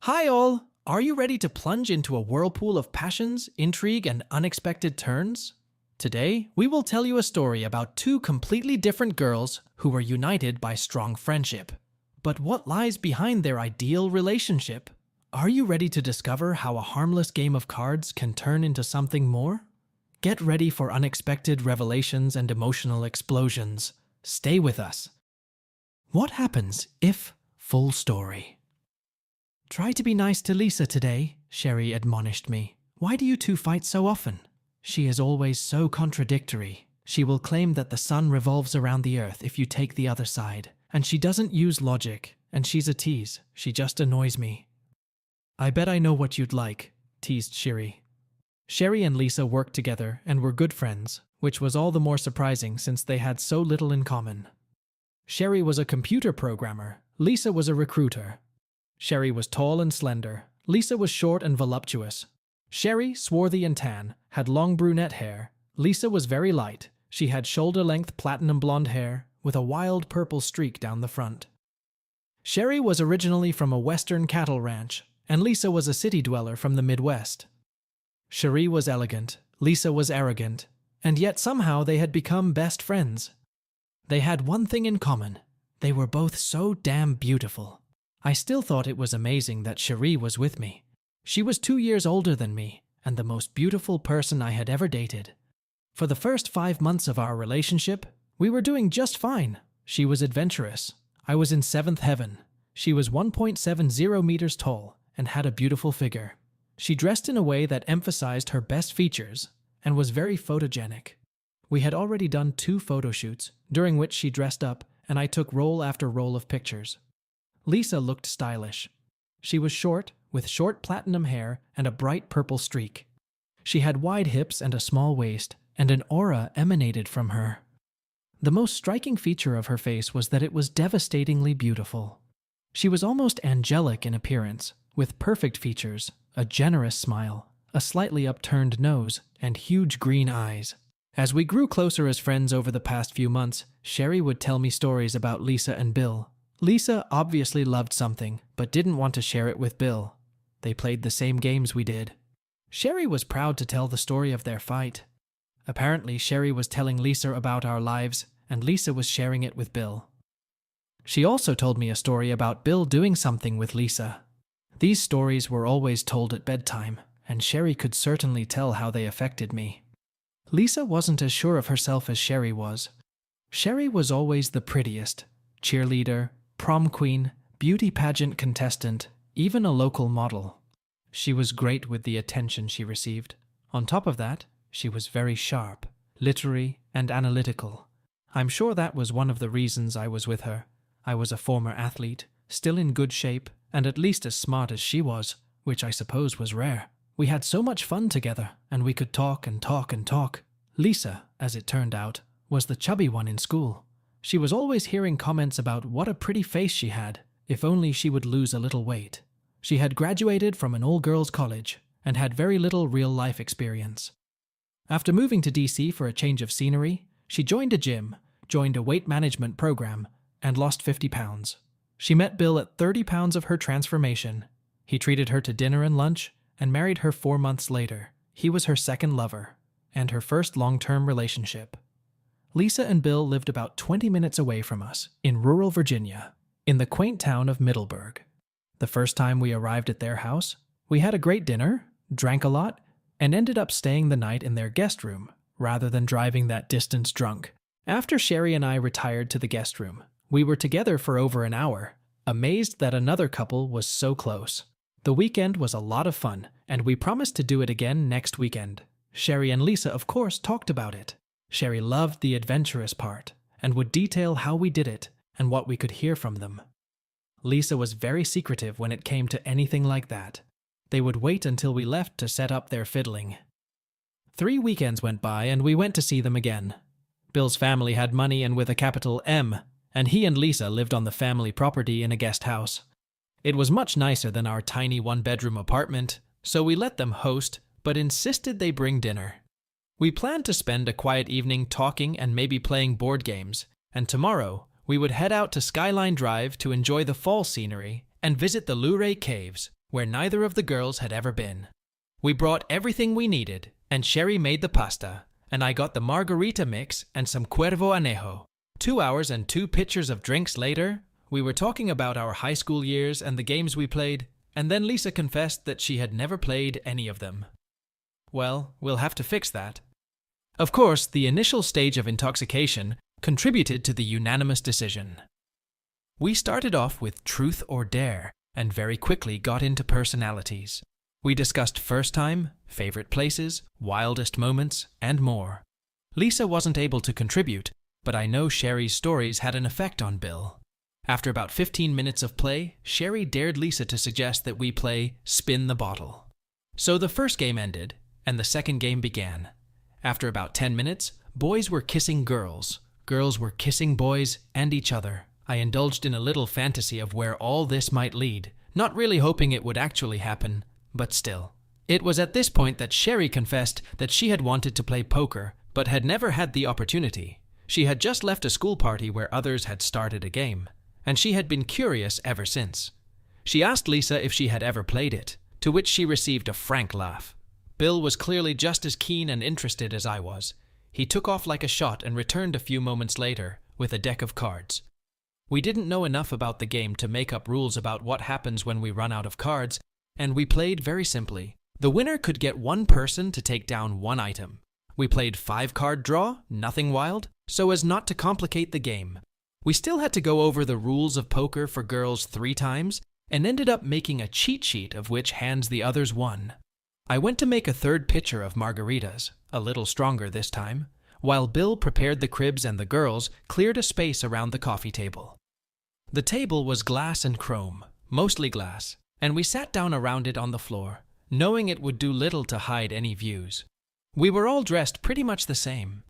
Hi all! Are you ready to plunge into a whirlpool of passions, intrigue, and unexpected turns? Today, we will tell you a story about two completely different girls who were united by strong friendship. But what lies behind their ideal relationship? Are you ready to discover how a harmless game of cards can turn into something more? Get ready for unexpected revelations and emotional explosions. Stay with us. What happens if... Full story. Try to be nice to Lisa today, Sherry admonished me. Why do you two fight so often? She is always so contradictory. She will claim that the sun revolves around the earth if you take the other side. And she doesn't use logic, and she's a tease. She just annoys me. I bet I know what you'd like, teased Sherry. Sherry and Lisa worked together and were good friends, which was all the more surprising since they had so little in common. Sherry was a computer programmer. Lisa was a recruiter. Sherry was tall and slender. Lisa was short and voluptuous. Sherry, swarthy and tan, had long brunette hair. Lisa was very light. She had shoulder-length platinum blonde hair with a wild purple streak down the front. Sherry was originally from a western cattle ranch, and Lisa was a city dweller from the Midwest. Sherry was elegant. Lisa was arrogant. And yet somehow they had become best friends. They had one thing in common. They were both so damn beautiful. I still thought it was amazing that Sherry was with me. She was 2 years older than me, and the most beautiful person I had ever dated. For the first 5 months of our relationship, we were doing just fine. She was adventurous. I was in seventh heaven. She was 1.70 meters tall and had a beautiful figure. She dressed in a way that emphasized her best features and was very photogenic. We had already done 2 photo shoots, during which she dressed up and I took roll after roll of pictures. Lisa looked stylish. She was short, with short platinum hair and a bright purple streak. She had wide hips and a small waist, and an aura emanated from her. The most striking feature of her face was that it was devastatingly beautiful. She was almost angelic in appearance, with perfect features, a generous smile, a slightly upturned nose, and huge green eyes. As we grew closer as friends over the past few months, Sherry would tell me stories about Lisa and Bill. Lisa obviously loved something, but didn't want to share it with Bill. They played the same games we did. Sherry was proud to tell the story of their fight. Apparently, Sherry was telling Lisa about our lives, and Lisa was sharing it with Bill. She also told me a story about Bill doing something with Lisa. These stories were always told at bedtime, and Sherry could certainly tell how they affected me. Lisa wasn't as sure of herself as Sherry was. Sherry was always the prettiest, cheerleader, prom queen, beauty pageant contestant, even a local model. She was great with the attention she received. On top of that, she was very sharp, literary, and analytical. I'm sure that was one of the reasons I was with her. I was a former athlete, still in good shape, and at least as smart as she was, which I suppose was rare. We had so much fun together, and we could talk and talk and talk. Lisa, as it turned out, was the chubby one in school. She was always hearing comments about what a pretty face she had, if only she would lose a little weight. She had graduated from an all-girls college and had very little real-life experience. After moving to DC for a change of scenery, she joined a gym, joined a weight management program, and lost 50 pounds. She met Bill at 30 pounds of her transformation. He treated her to dinner and lunch and married her 4 months later. He was her second lover and her first long-term relationship. Lisa and Bill lived about 20 minutes away from us, in rural Virginia, in the quaint town of Middleburg. The first time we arrived at their house, we had a great dinner, drank a lot, and ended up staying the night in their guest room, rather than driving that distance drunk. After Sherry and I retired to the guest room, we were together for over an hour, amazed that another couple was so close. The weekend was a lot of fun, and we promised to do it again next weekend. Sherry and Lisa, of course, talked about it. Sherry loved the adventurous part, and would detail how we did it and what we could hear from them. Lisa was very secretive when it came to anything like that. They would wait until we left to set up their fiddling. 3 weekends went by and we went to see them again. Bill's family had money and with a capital M, and he and Lisa lived on the family property in a guest house. It was much nicer than our tiny 1-bedroom apartment, so we let them host, but insisted they bring dinner. We planned to spend a quiet evening talking and maybe playing board games, and tomorrow we would head out to Skyline Drive to enjoy the fall scenery and visit the Luray Caves, where neither of the girls had ever been. We brought everything we needed, and Sherry made the pasta, and I got the margarita mix and some Cuervo Anejo. 2 hours and 2 pitchers of drinks later, we were talking about our high school years and the games we played, and then Lisa confessed that she had never played any of them. Well, we'll have to fix that. Of course, the initial stage of intoxication contributed to the unanimous decision. We started off with truth or dare, and very quickly got into personalities. We discussed first time, favorite places, wildest moments, and more. Lisa wasn't able to contribute, but I know Sherry's stories had an effect on Bill. After about 15 minutes of play, Sherry dared Lisa to suggest that we play Spin the Bottle. So the first game ended, and the second game began. After about 10 minutes, boys were kissing girls, girls were kissing boys and each other. I indulged in a little fantasy of where all this might lead, not really hoping it would actually happen, but still. It was at this point that Sherry confessed that she had wanted to play poker, but had never had the opportunity. She had just left a school party where others had started a game, and she had been curious ever since. She asked Lisa if she had ever played it, to which she received a frank laugh. Bill was clearly just as keen and interested as I was. He took off like a shot and returned a few moments later with a deck of cards. We didn't know enough about the game to make up rules about what happens when we run out of cards, and we played very simply. The winner could get one person to take down one item. We played 5-card draw, nothing wild, so as not to complicate the game. We still had to go over the rules of poker for girls 3 times, and ended up making a cheat sheet of which hands the others won. I went to make a third pitcher of margaritas, a little stronger this time, while Bill prepared the cribs and the girls cleared a space around the coffee table. The table was glass and chrome, mostly glass, and we sat down around it on the floor, knowing it would do little to hide any views. We were all dressed pretty much the same.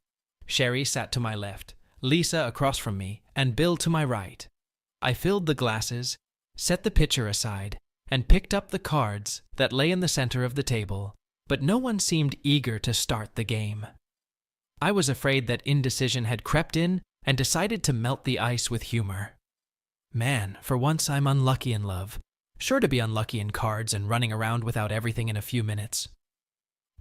Sherry sat to my left, Lisa across from me, and Bill to my right. I filled the glasses, set the pitcher aside, and picked up the cards that lay in the center of the table, but no one seemed eager to start the game. I was afraid that indecision had crept in and decided to melt the ice with humor. Man, for once I'm unlucky in love. Sure to be unlucky in cards and running around without everything in a few minutes.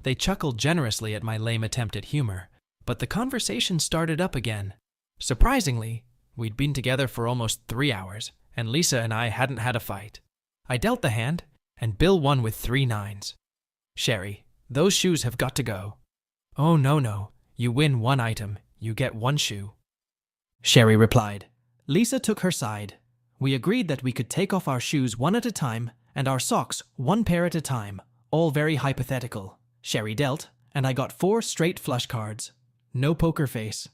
They chuckled generously at my lame attempt at humor, but the conversation started up again. Surprisingly, we'd been together for almost 3 hours, and Lisa and I hadn't had a fight. I dealt the hand, and Bill won with 3 nines. Sherry, those shoes have got to go. Oh, no. You win 1 item, you get 1 shoe. Sherry replied. Lisa took her side. We agreed that we could take off our shoes 1 at a time, and our socks 1 pair at a time, all very hypothetical. Sherry dealt, and I got 4 straight flush cards. No poker face.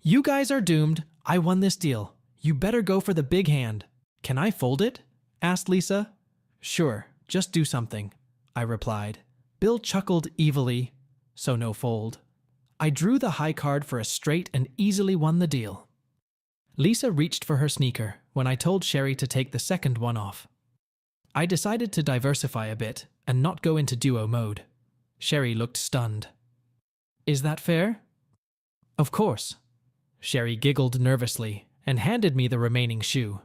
You guys are doomed. I won this deal. You better go for the big hand. Can I fold it? Asked Lisa. Sure, just do something, I replied. Bill chuckled evilly, so no fold. I drew the high card for a straight and easily won the deal. Lisa reached for her sneaker when I told Sherry to take the second one off. I decided to diversify a bit and not go into duo mode. Sherry looked stunned. Is that fair? Of course. Sherry giggled nervously and handed me the remaining shoe.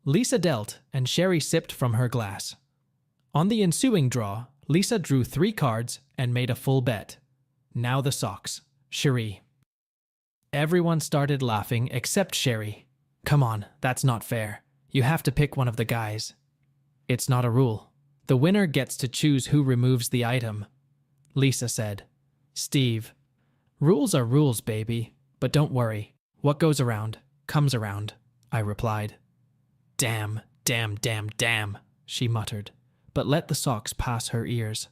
Lisa dealt and Sherry sipped from her glass. On the ensuing draw, Lisa drew 3 cards and made a full bet. Now the socks. Sherry. Everyone started laughing except Sherry. Come on, that's not fair. You have to pick one of the guys. It's not a rule. The winner gets to choose who removes the item. Lisa said. Steve. Rules are rules, baby. But don't worry. What goes around, comes around, I replied. Damn, she muttered, but let the socks pass her ears.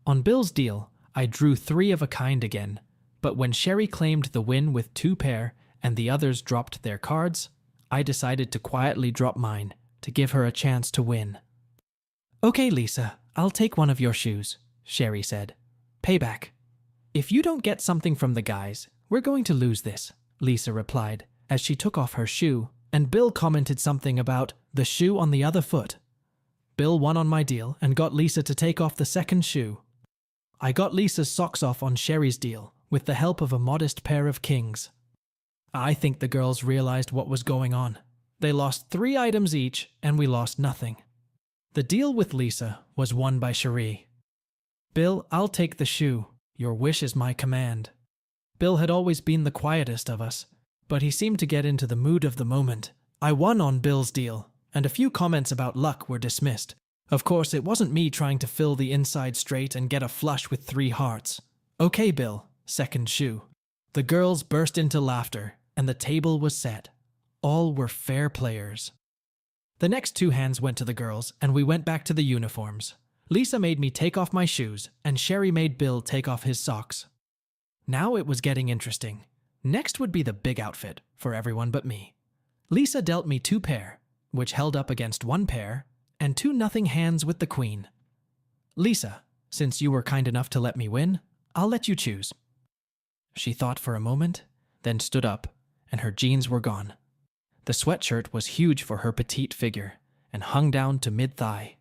On Bill's deal, I drew 3 of a kind again, but when Sherry claimed the win with 2 pair and the others dropped their cards, I decided to quietly drop mine to give her a chance to win. Okay, Lisa, I'll take one of your shoes, Sherry said. Payback. If you don't get something from the guys, we're going to lose this, Lisa replied as she took off her shoe, and Bill commented something about the shoe on the other foot. Bill won on my deal and got Lisa to take off the second shoe. I got Lisa's socks off on Sherry's deal with the help of a modest pair of kings. I think the girls realized what was going on. They lost 3 items each and we lost nothing. The deal with Lisa was won by Cherie. Bill, I'll take the shoe. Your wish is my command. Bill had always been the quietest of us, but he seemed to get into the mood of the moment. I won on Bill's deal, and a few comments about luck were dismissed. Of course, it wasn't me trying to fill the inside straight and get a flush with 3 hearts. Okay, Bill, second shoe. The girls burst into laughter, and the table was set. All were fair players. The next 2 hands went to the girls, and we went back to the uniforms. Lisa made me take off my shoes, and Cherie made Bill take off his socks. Now it was getting interesting. Next would be the big outfit, for everyone but me. Lisa dealt me 2 pair, which held up against 1 pair, and 2 nothing hands with the queen. Lisa, since you were kind enough to let me win, I'll let you choose. She thought for a moment, then stood up, and her jeans were gone. The sweatshirt was huge for her petite figure, and hung down to mid-thigh.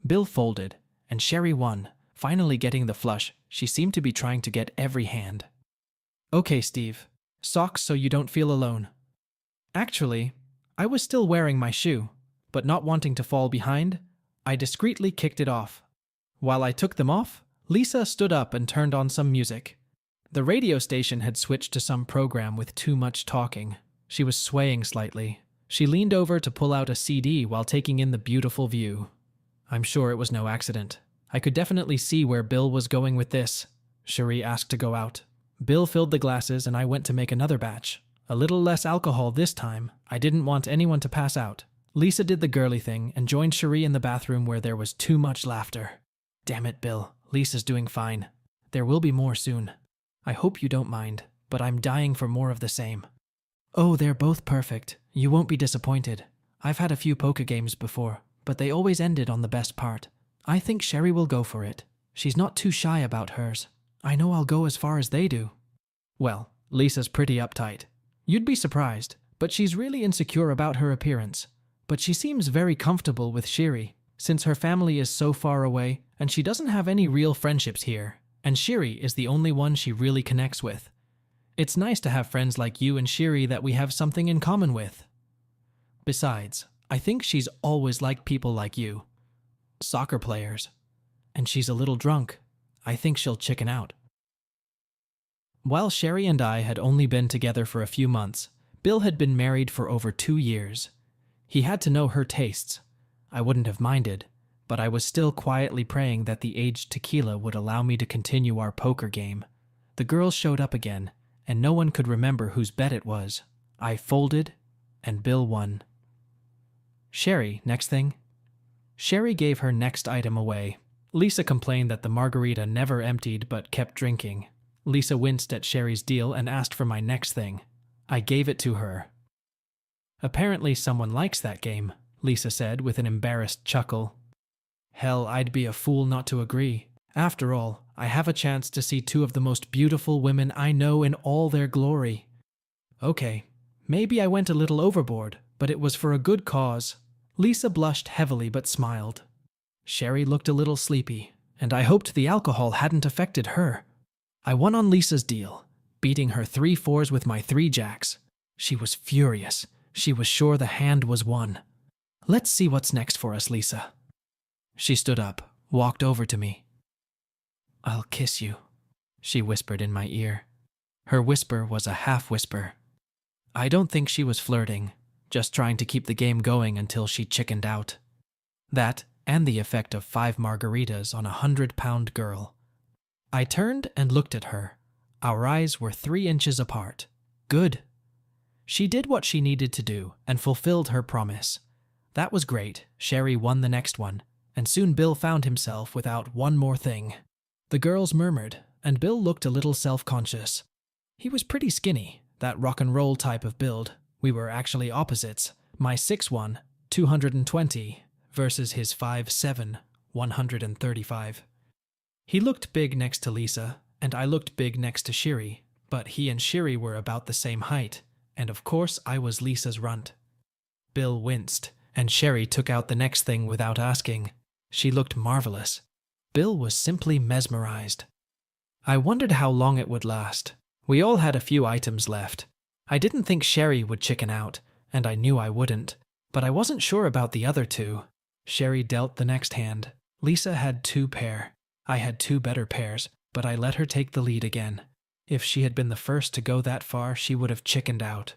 Bill folded, and Cherie won, finally getting the flush. She seemed to be trying to get every hand. Okay, Steve. Socks so you don't feel alone. Actually, I was still wearing my shoe, but not wanting to fall behind, I discreetly kicked it off. While I took them off, Lisa stood up and turned on some music. The radio station had switched to some program with too much talking. She was swaying slightly. She leaned over to pull out a CD while taking in the beautiful view. I'm sure it was no accident. I could definitely see where Bill was going with this. Cherie asked to go out. Bill filled the glasses and I went to make another batch. A little less alcohol this time. I didn't want anyone to pass out. Lisa did the girly thing and joined Cherie in the bathroom where there was too much laughter. Damn it, Bill. Lisa's doing fine. There will be more soon. I hope you don't mind, but I'm dying for more of the same. Oh, they're both perfect. You won't be disappointed. I've had a few poker games before, but they always ended on the best part. I think Cherie will go for it. She's not too shy about hers. I know I'll go as far as they do. Well, Lisa's pretty uptight. You'd be surprised, but she's really insecure about her appearance. But she seems very comfortable with Cherie, since her family is so far away and she doesn't have any real friendships here, and Cherie is the only one she really connects with. It's nice to have friends like you and Cherie that we have something in common with. Besides, I think she's always liked people like you. Soccer players. And she's a little drunk. I think she'll chicken out. While Cherie and I had only been together for a few months, Bill had been married for over 2 years. He had to know her tastes. I wouldn't have minded, but I was still quietly praying that the aged tequila would allow me to continue our poker game. The girls showed up again, and no one could remember whose bet it was. I folded, and Bill won. Cherie, next thing. Cherie gave her next item away. Lisa complained that the margarita never emptied but kept drinking. Lisa winced at Cherie's deal and asked for my next thing. I gave it to her. Apparently someone likes that game, Lisa said with an embarrassed chuckle. Hell, I'd be a fool not to agree. After all, I have a chance to see 2 of the most beautiful women I know in all their glory. Okay, maybe I went a little overboard, but it was for a good cause. Lisa blushed heavily but smiled. Cherie looked a little sleepy, and I hoped the alcohol hadn't affected her. I won on Lisa's deal, beating her 3 fours with my 3 jacks. She was furious. She was sure the hand was won. Let's see what's next for us, Lisa. She stood up, walked over to me. I'll kiss you, she whispered in my ear. Her whisper was a half-whisper. I don't think she was flirting, just trying to keep the game going until she chickened out. That, and the effect of 5 margaritas on a 100-pound girl. I turned and looked at her. Our eyes were 3 inches apart. Good. She did what she needed to do and fulfilled her promise. That was great. Cherie won the next one, and soon Bill found himself without one more thing. The girls murmured, and Bill looked a little self-conscious. He was pretty skinny, that rock and roll type of build. We were actually opposites. My 6'1", 220, versus his 5'7", 135. He looked big next to Lisa, and I looked big next to Cherie, but he and Cherie were about the same height, and of course I was Lisa's runt. Bill winced, and Cherie took out the next thing without asking. She looked marvelous. Bill was simply mesmerized. I wondered how long it would last. We all had a few items left. I didn't think Cherie would chicken out, and I knew I wouldn't, but I wasn't sure about the other 2. Sherry dealt the next hand. Lisa had 2 pair. I had 2 better pairs, but I let her take the lead again. If she had been the first to go that far, she would have chickened out.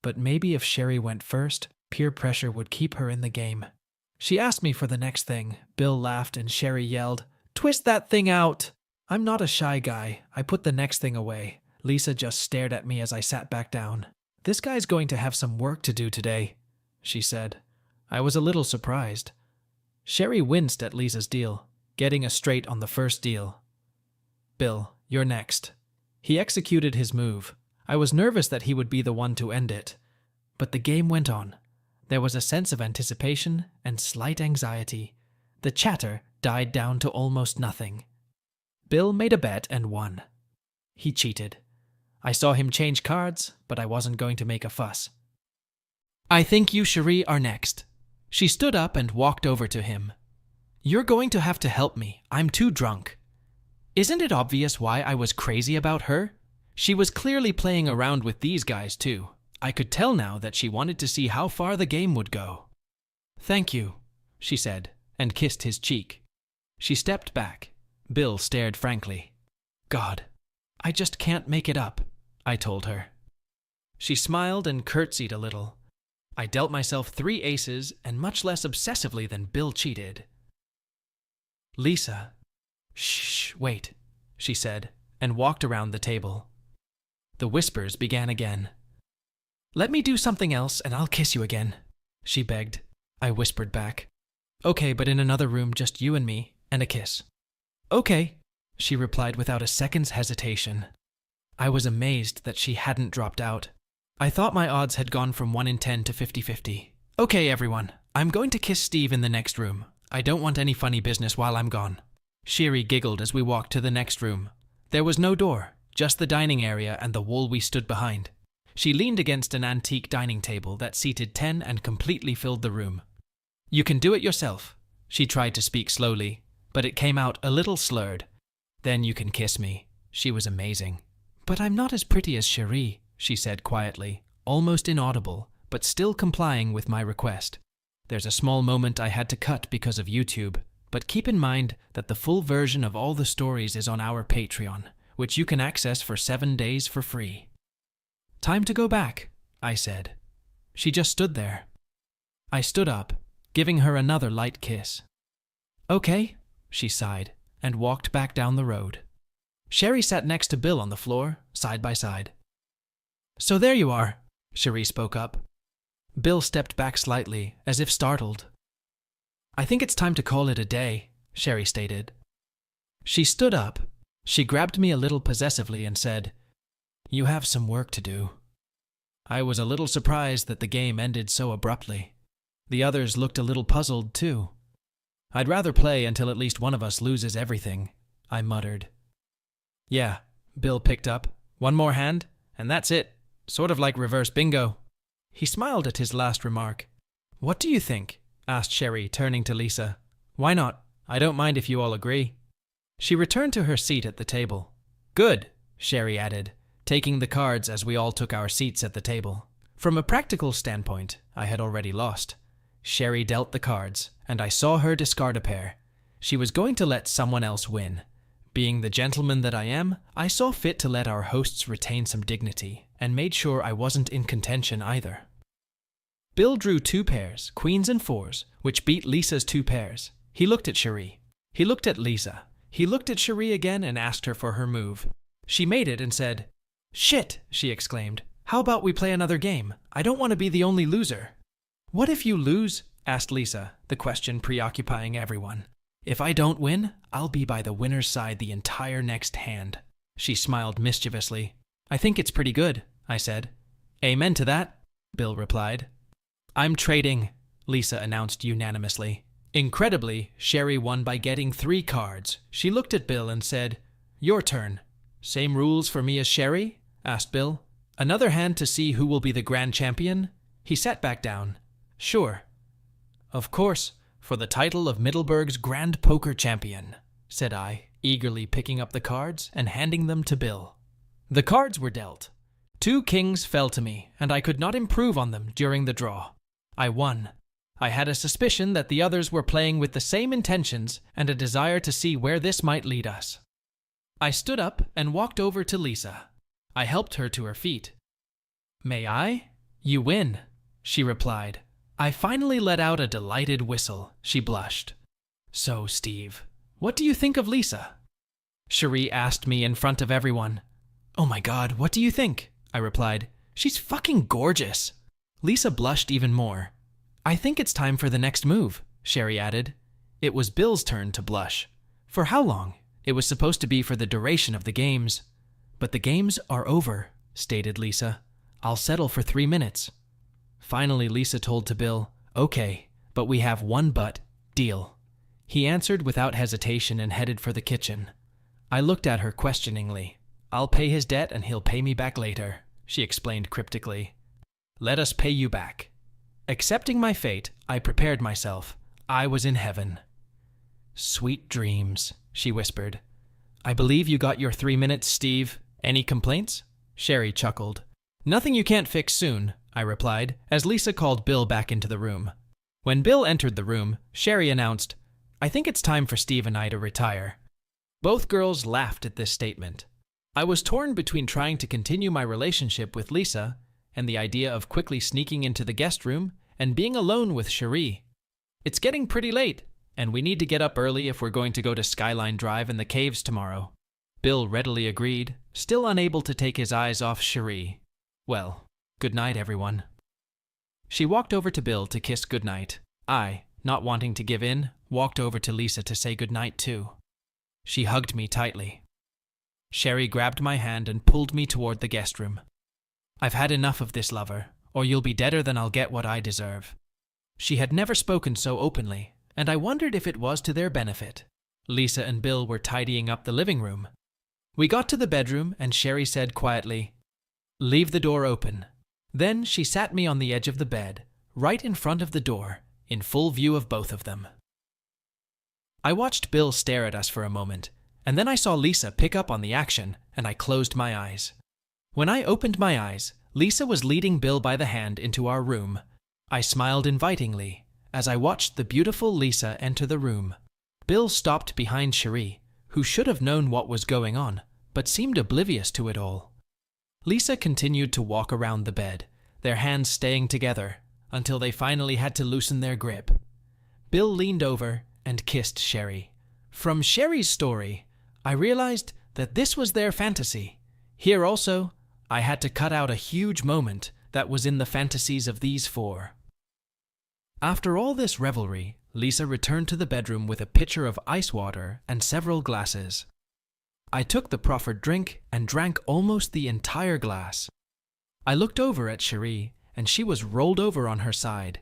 But maybe if Sherry went first, peer pressure would keep her in the game. She asked me for the next thing. Bill laughed and Sherry yelled, "Twist that thing out!" I'm not a shy guy. I put the next thing away. Lisa just stared at me as I sat back down. "This guy's going to have some work to do today," she said. I was a little surprised. Sherry winced at Lisa's deal, getting a straight on the first deal. "Bill, you're next." He executed his move. I was nervous that he would be the one to end it. But the game went on. There was a sense of anticipation and slight anxiety. The chatter died down to almost nothing. Bill made a bet and won. He cheated. I saw him change cards, but I wasn't going to make a fuss. "I think you, Cherie, are next." She stood up and walked over to him. "You're going to have to help me. I'm too drunk." Isn't it obvious why I was crazy about her? She was clearly playing around with these guys too. I could tell now that she wanted to see how far the game would go. "Thank you," she said, and kissed his cheek. She stepped back. Bill stared frankly. "God, I just can't make it up," I told her. She smiled and curtsied a little. I dealt myself 3 aces and much less obsessively than Bill cheated. "Lisa." "Shh, wait," she said, and walked around the table. The whispers began again. "Let me do something else and I'll kiss you again," she begged. I whispered back. "Okay, but in another room, just you and me, and a kiss." "Okay," she replied without a second's hesitation. I was amazed that she hadn't dropped out. I thought my odds had gone from 1 in 10 to 50-50. "Okay, everyone, I'm going to kiss Steve in the next room. I don't want any funny business while I'm gone." Sherry giggled as we walked to the next room. There was no door, just the dining area and the wall we stood behind. She leaned against an antique dining table that seated 10 and completely filled the room. "You can do it yourself." She tried to speak slowly, but it came out a little slurred. "Then you can kiss me." She was amazing. "But I'm not as pretty as Cherie," she said quietly, almost inaudible, but still complying with my request. There's a small moment I had to cut because of YouTube, but keep in mind that the full version of all the stories is on our Patreon, which you can access for 7 days for free. "Time to go back," I said. She just stood there. I stood up, giving her another light kiss. "Okay," she sighed, and walked back down the road. Sherry sat next to Bill on the floor, side by side. "So there you are," Cherie spoke up. Bill stepped back slightly, as if startled. "I think it's time to call it a day," Sherry stated. She stood up. She grabbed me a little possessively and said, "You have some work to do." I was a little surprised that the game ended so abruptly. The others looked a little puzzled, too. "I'd rather play until at least one of us loses everything," I muttered. "Yeah," Bill picked up. "One more hand, and that's it. Sort of like reverse bingo." He smiled at his last remark. "What do you think?" asked Sherry, turning to Lisa. "Why not? I don't mind if you all agree." She returned to her seat at the table. "Good," Sherry added, taking the cards as we all took our seats at the table. From a practical standpoint, I had already lost. Sherry dealt the cards, and I saw her discard a pair. She was going to let someone else win. Being the gentleman that I am, I saw fit to let our hosts retain some dignity, and made sure I wasn't in contention either. Bill drew 2 pairs, queens and 4s, which beat Lisa's 2 pairs. He looked at Cherie. He looked at Lisa. He looked at Cherie again and asked her for her move. She made it and said, "Shit," she exclaimed. "How about we play another game? I don't want to be the only loser." "What if you lose?" asked Lisa, the question preoccupying everyone. "If I don't win, I'll be by the winner's side the entire next hand." She smiled mischievously. "I think it's pretty good," I said. "Amen to that," Bill replied. "I'm trading," Lisa announced unanimously. Incredibly, Sherry won by getting 3 cards. She looked at Bill and said, "Your turn." "Same rules for me as Sherry?" asked Bill. "Another hand to see who will be the grand champion?" He sat back down. "Sure." "Of course, for the title of Middleburg's Grand Poker Champion," said I, eagerly picking up the cards and handing them to Bill. The cards were dealt. 2 kings fell to me, and I could not improve on them during the draw. I won. I had a suspicion that the others were playing with the same intentions and a desire to see where this might lead us. I stood up and walked over to Lisa. I helped her to her feet. "May I?" "You win," she replied. I finally let out a delighted whistle. She blushed. "So, Steve, what do you think of Lisa?" Cherie asked me in front of everyone. "Oh my God, what do you think?" I replied. "She's fucking gorgeous." Lisa blushed even more. "I think it's time for the next move," Cherie added. It was Bill's turn to blush. "For how long?" "It was supposed to be for the duration of the games." "But the games are over," stated Lisa. "I'll settle for 3 minutes." Finally, Lisa told to Bill, "Okay, but we have one but. Deal." He answered without hesitation and headed for the kitchen. I looked at her questioningly. "I'll pay his debt and he'll pay me back later," she explained cryptically. "Let us pay you back." Accepting my fate, I prepared myself. I was in heaven. "Sweet dreams," she whispered. "I believe you got your 3 minutes, Steve. Any complaints?" Cherie chuckled. "Nothing you can't fix soon," I replied, as Lisa called Bill back into the room. When Bill entered the room, Cherie announced, "I think it's time for Steve and I to retire." Both girls laughed at this statement. I was torn between trying to continue my relationship with Lisa and the idea of quickly sneaking into the guest room and being alone with Cherie. "It's getting pretty late, and we need to get up early if we're going to go to Skyline Drive and the caves tomorrow." Bill readily agreed, still unable to take his eyes off Cherie. "Well, good night, everyone." She walked over to Bill to kiss goodnight. I, not wanting to give in, walked over to Lisa to say goodnight too. She hugged me tightly. Cherie grabbed my hand and pulled me toward the guest room. "I've had enough of this, lover, or you'll be deader than I'll get what I deserve." She had never spoken so openly, and I wondered if it was to their benefit. Lisa and Bill were tidying up the living room. We got to the bedroom and Cherie said quietly, "Leave the door open." Then she sat me on the edge of the bed, right in front of the door, in full view of both of them. I watched Bill stare at us for a moment, and then I saw Lisa pick up on the action, and I closed my eyes. When I opened my eyes, Lisa was leading Bill by the hand into our room. I smiled invitingly as I watched the beautiful Lisa enter the room. Bill stopped behind Cherie, who should have known what was going on, but seemed oblivious to it all. Lisa continued to walk around the bed, their hands staying together, until they finally had to loosen their grip. Bill leaned over and kissed Cherie. From Cherie's story, I realized that this was their fantasy. Here also, I had to cut out a huge moment that was in the fantasies of these four. After all this revelry, Lisa returned to the bedroom with a pitcher of ice water and several glasses. I took the proffered drink and drank almost the entire glass. I looked over at Cherie, and she was rolled over on her side.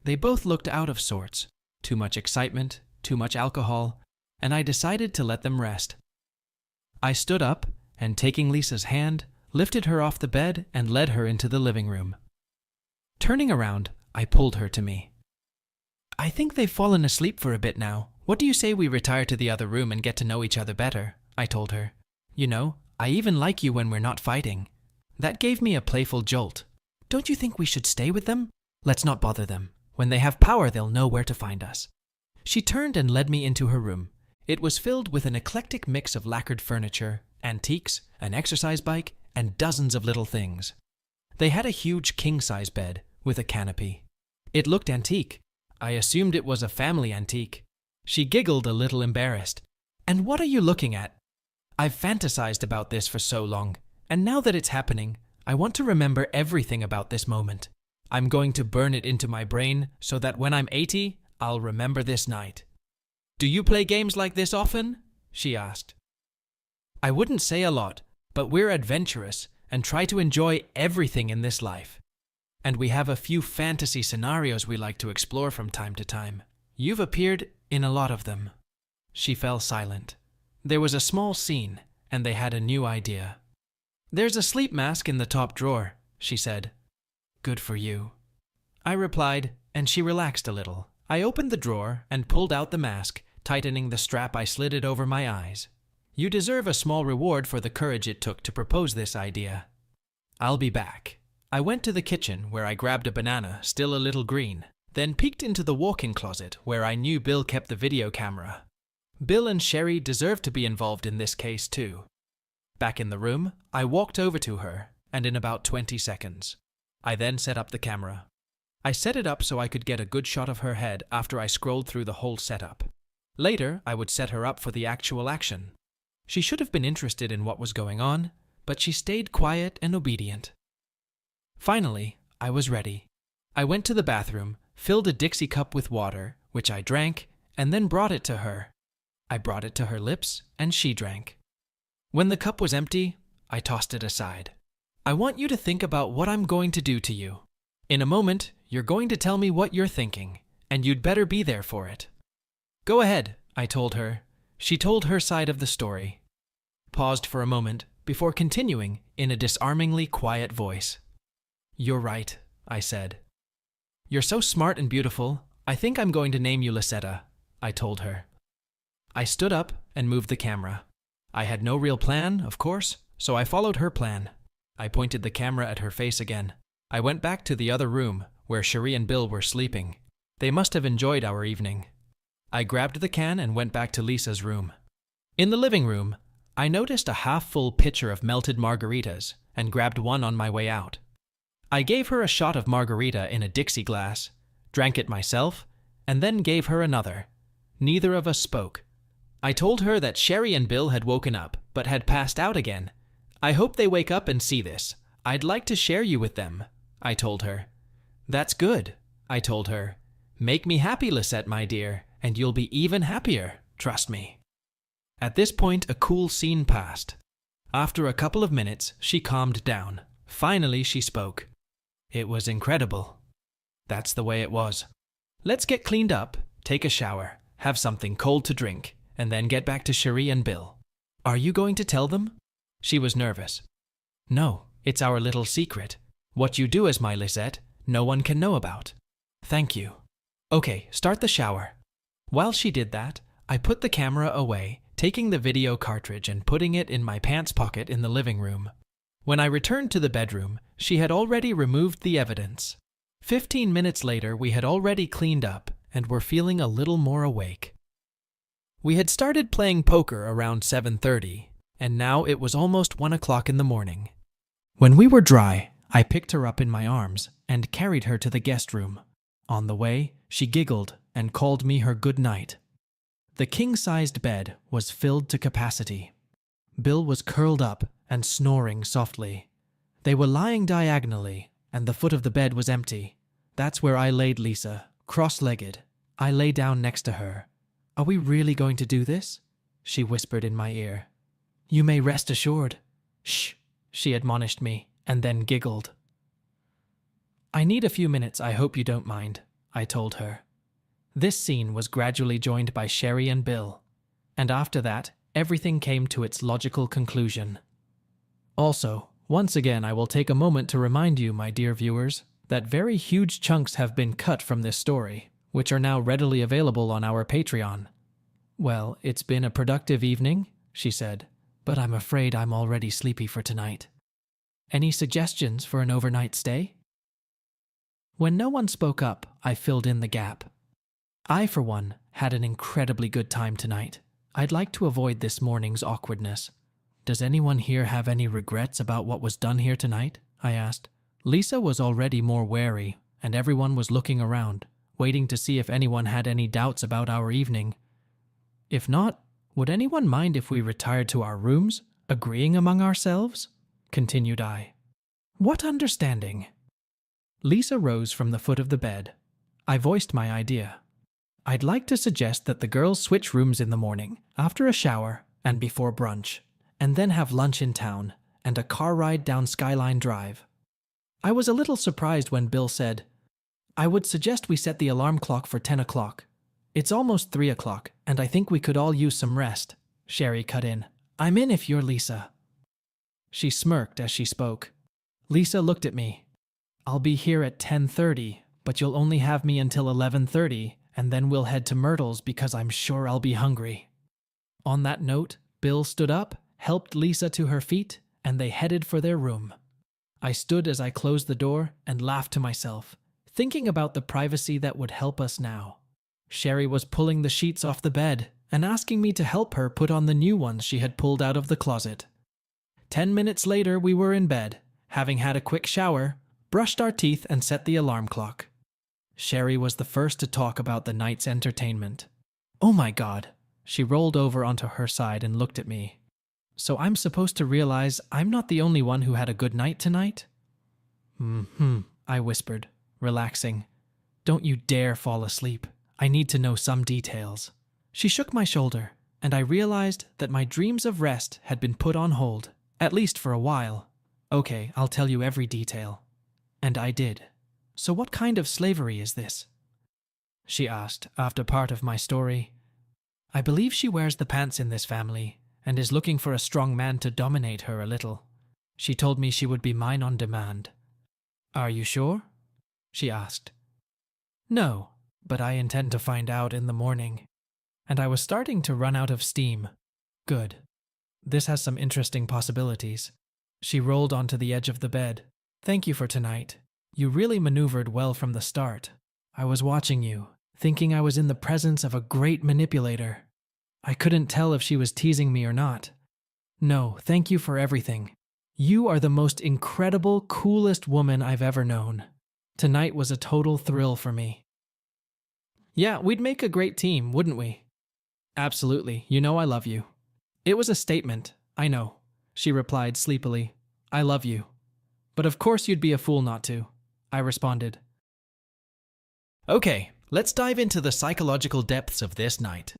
They both looked out of sorts. Too much excitement, too much alcohol, and I decided to let them rest. I stood up, and taking Lisa's hand, lifted her off the bed and led her into the living room. Turning around, I pulled her to me. "I think they've fallen asleep for a bit now. What do you say we retire to the other room and get to know each other better?" I told her. "You know, I even like you when we're not fighting." That gave me a playful jolt. "Don't you think we should stay with them? Let's not bother them. When they have power, they'll know where to find us." She turned and led me into her room. It was filled with an eclectic mix of lacquered furniture, antiques, an exercise bike, and dozens of little things. They had a huge king-size bed with a canopy. It looked antique. I assumed it was a family antique. She giggled a little embarrassed. "And what are you looking at?" "I've fantasized about this for so long, and now that it's happening, I want to remember everything about this moment. I'm going to burn it into my brain so that when I'm 80, I'll remember this night." "Do you play games like this often?" she asked. "I wouldn't say a lot, but we're adventurous and try to enjoy everything in this life. And we have a few fantasy scenarios we like to explore from time to time. You've appeared in a lot of them." She fell silent. There was a small scene, and they had a new idea. "There's a sleep mask in the top drawer," she said. "Good for you." I replied, and she relaxed a little. I opened the drawer and pulled out the mask, tightening the strap. I slid it over my eyes. "You deserve a small reward for the courage it took to propose this idea." "I'll be back." I went to the kitchen, where I grabbed a banana, still a little green. then peeked into the walk-in closet where I knew Bill kept the video camera. Bill and Sherry deserved to be involved in this case too. Back in the room, I walked over to her, and in about 20 seconds. I then set up the camera. I set it up so I could get a good shot of her head after I scrolled through the whole setup. Later, I would set her up for the actual action. She should have been interested in what was going on, but she stayed quiet and obedient. Finally, I was ready. I went to the bathroom, filled a Dixie cup with water, which I drank, and then brought it to her. I brought it to her lips, and she drank. When the cup was empty, I tossed it aside. I want you to think about what I'm going to do to you. In a moment, you're going to tell me what you're thinking, and you'd better be there for it. Go ahead, I told her. She told her side of the story. Paused for a moment before continuing in a disarmingly quiet voice. You're right, I said. You're so smart and beautiful, I think I'm going to name you Lisetta, I told her. I stood up and moved the camera. I had no real plan, of course, so I followed her plan. I pointed the camera at her face again. I went back to the other room where Cherie and Bill were sleeping. They must have enjoyed our evening. I grabbed the can and went back to Lisa's room. In the living room, I noticed a half-full pitcher of melted margaritas and grabbed one on my way out. I gave her a shot of margarita in a Dixie glass, drank it myself, and then gave her another. Neither of us spoke. I told her that Sherry and Bill had woken up, but had passed out again. I hope they wake up and see this. I'd like to share you with them, I told her. That's good, I told her. Make me happy, Lisette, my dear, and you'll be even happier, trust me. At this point, a cool scene passed. After a couple of minutes, she calmed down. Finally, she spoke. It was incredible. That's the way it was. Let's get cleaned up, take a shower, have something cold to drink, and then get back to Cherie and Bill. Are you going to tell them? She was nervous. No, it's our little secret. What you do as my Lisette, no one can know about. Thank you. Okay, start the shower. While she did that, I put the camera away, taking the video cartridge and putting it in my pants pocket in the living room. When I returned to the bedroom, she had already removed the evidence. 15 minutes later, we had already cleaned up and were feeling a little more awake. We had started playing poker around 7:30, and now it was almost 1 o'clock in the morning. When we were dry, I picked her up in my arms and carried her to the guest room. On the way, she giggled and called me her good night. The king-sized bed was filled to capacity. Bill was curled up and snoring softly. They were lying diagonally, and the foot of the bed was empty. That's where I laid Lisa, cross-legged. I lay down next to her. Are we really going to do this? She whispered in my ear. You may rest assured. Shh, she admonished me, and then giggled. I need a few minutes, I hope you don't mind, I told her. This scene was gradually joined by Sherry and Bill, and after that, everything came to its logical conclusion. Also, once again I will take a moment to remind you, my dear viewers, that very huge chunks have been cut from this story, which are now readily available on our Patreon. Well, it's been a productive evening, she said, but I'm afraid I'm already sleepy for tonight. Any suggestions for an overnight stay? When no one spoke up, I filled in the gap. I, for one, had an incredibly good time tonight. I'd like to avoid this morning's awkwardness. Does anyone here have any regrets about what was done here tonight? I asked. Lisa was already more wary, and everyone was looking around, waiting to see if anyone had any doubts about our evening. If not, would anyone mind if we retired to our rooms, agreeing among ourselves? Continued I. What understanding? Lisa rose from the foot of the bed. I voiced my idea. I'd like to suggest that the girls switch rooms in the morning, after a shower and before brunch, and then have lunch in town and a car ride down Skyline Drive. I was a little surprised when Bill said, I would suggest we set the alarm clock for 10 o'clock. It's almost 3 o'clock, and I think we could all use some rest. Sherry cut in. I'm in if you're Lisa. She smirked as she spoke. Lisa looked at me. I'll be here at 10:30, but you'll only have me until 11:30, and then we'll head to Myrtle's because I'm sure I'll be hungry. On that note, Bill stood up, helped Lisa to her feet, and they headed for their room. I stood as I closed the door and laughed to myself, thinking about the privacy that would help us now. Sherry was pulling the sheets off the bed and asking me to help her put on the new ones she had pulled out of the closet. 10 minutes later, we were in bed, having had a quick shower, brushed our teeth, and set the alarm clock. Sherry was the first to talk about the night's entertainment. Oh my God. She rolled over onto her side and looked at me. So I'm supposed to realize I'm not the only one who had a good night tonight? I whispered, relaxing. Don't you dare fall asleep. I need to know some details. She shook my shoulder, and I realized that my dreams of rest had been put on hold, at least for a while. Okay, I'll tell you every detail. And I did. So what kind of slavery is this? She asked after part of my story. I believe she wears the pants in this family and is looking for a strong man to dominate her a little. She told me she would be mine on demand. Are you sure? She asked. No, but I intend to find out in the morning. And I was starting to run out of steam. Good. This has some interesting possibilities. She rolled onto the edge of the bed. Thank you for tonight. You really maneuvered well from the start. I was watching you, thinking I was in the presence of a great manipulator. I couldn't tell if she was teasing me or not. No, thank you for everything. You are the most incredible, coolest woman I've ever known. Tonight was a total thrill for me. Yeah, we'd make a great team, wouldn't we? Absolutely. You know I love you. It was a statement, I know. She replied sleepily. I love you. But of course you'd be a fool not to, I responded. Okay, let's dive into the psychological depths of this night.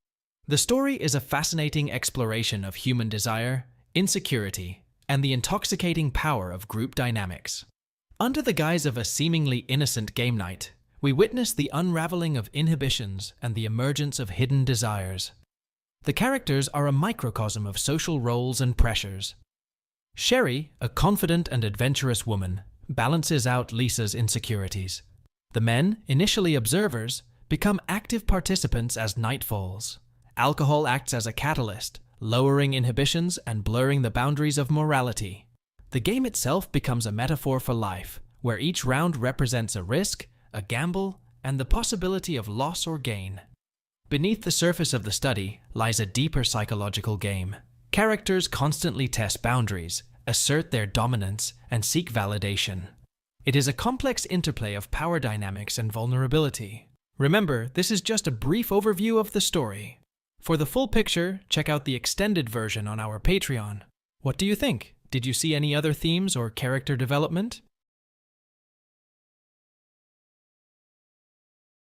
The story is a fascinating exploration of human desire, insecurity, and the intoxicating power of group dynamics. Under the guise of a seemingly innocent game night, we witness the unraveling of inhibitions and the emergence of hidden desires. The characters are a microcosm of social roles and pressures. Sherry, a confident and adventurous woman, balances out Lisa's insecurities. The men, initially observers, become active participants as night falls. Alcohol acts as a catalyst, lowering inhibitions and blurring the boundaries of morality. The game itself becomes a metaphor for life, where each round represents a risk, a gamble, and the possibility of loss or gain. Beneath the surface of the study lies a deeper psychological game. Characters constantly test boundaries, assert their dominance, and seek validation. It is a complex interplay of power dynamics and vulnerability. Remember, this is just a brief overview of the story. For the full picture, check out the extended version on our Patreon. What do you think? Did you see any other themes or character development?